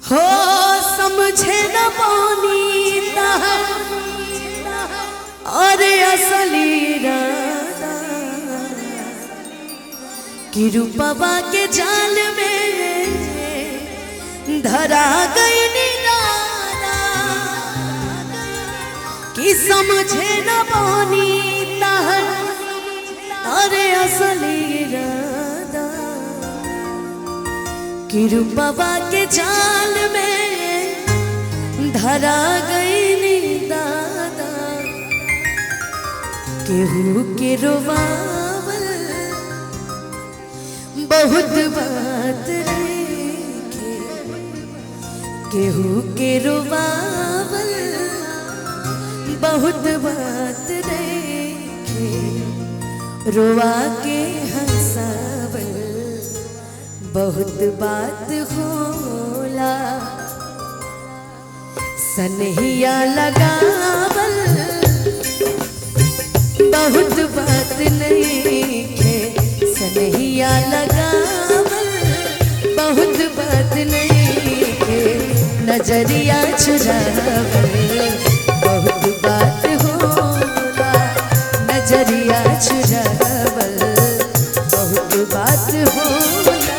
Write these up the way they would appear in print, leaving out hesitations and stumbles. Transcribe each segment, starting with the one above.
हो समझे न पानी अरे असली राधा कि रूपवा के जाल में धरा गई निराला कि समझे न पानी अरे असली राधा कि रूपवा के जाल में धरा गई नी दादा केहू के रोवावल बहुत बात रेखे केहू के रोवावल बहुत बात रेखे रोवा के हंसावल बहुत बात होला सनहिया लगावल बहुत बात नहीं है सनहिया लगावल बहुत बात नहीं है नजरिया चुरावल बहुत बात होला नजरिया चुरावल बहुत बात होला।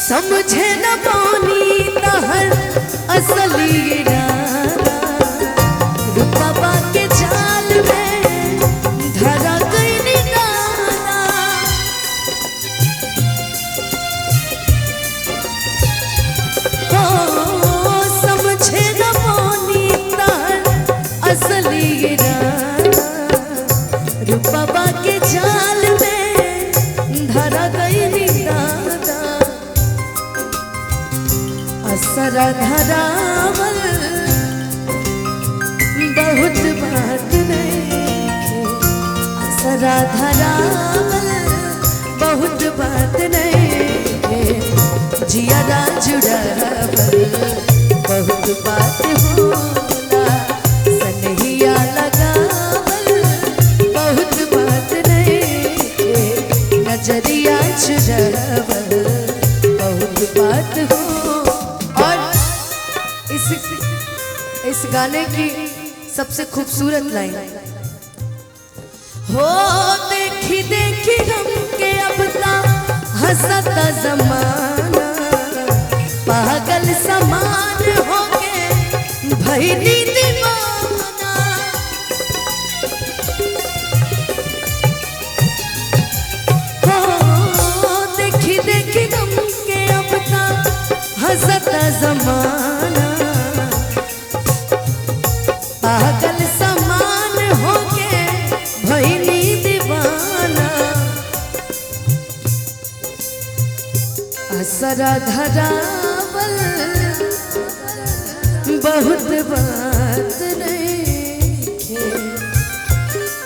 समझे न पानी तहर असली राधा रूपवा के जाल में धरा गई निराला हो समझे न पानी तहर असली राधा रूपवा के जाल में धरा गई निराला असरा धरावल बहुत बात नहीं असरा धरावल बहुत बात नहीं जियारा जुड़ावल बहुत बात होला सनहिया लगावल बहुत बात नहीं नजरिया चुरावल बहुत बात हो। इस गाने की सबसे खूबसूरत लाइन हो देखी देखी हमके अब तक हंसता जमाना पागल समान हो के भईनी दीवाना हो देखी देखी हमके अब तक हंसता जमाना पागल समान होके भईनी दीवाना असरा धरावल बहुत बात नहीं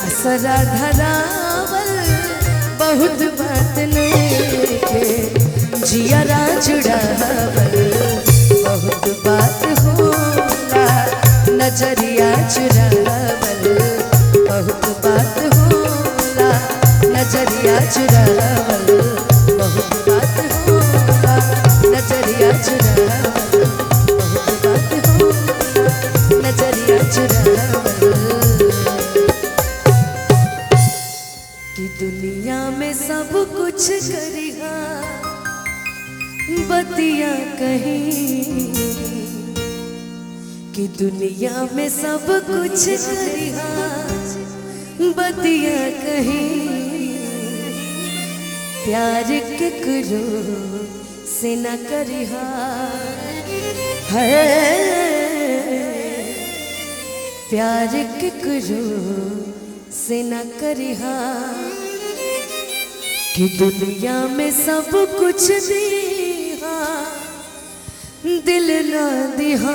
असरा धरावल बहुत बात नहीं जियारा जुड़ावल बहुत बात होला नजरिया चुरावल बहुत बात होला नजरिया चुरावल बहुत बात होला नजरिया चुरावल बहुत बात होला नजरिया चुरावल कि दुनिया में सब कुछ करिहा बतिया कहीं कि दुनिया में सब कुछ करिहा बतिया कहीं प्यार केकरो से न करिहा है प्यार केकरो से न करिहा कि दुनिया में सब कुछ दिहा दिल न दिहा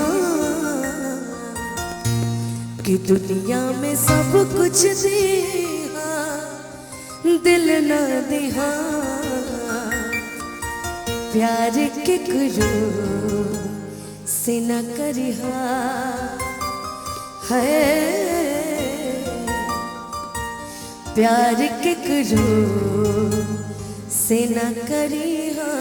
कि दुनिया में सब कुछ दिहा दिल न दिहा प्यार के करो से न करिहा है प्यार के करो से न करिहा।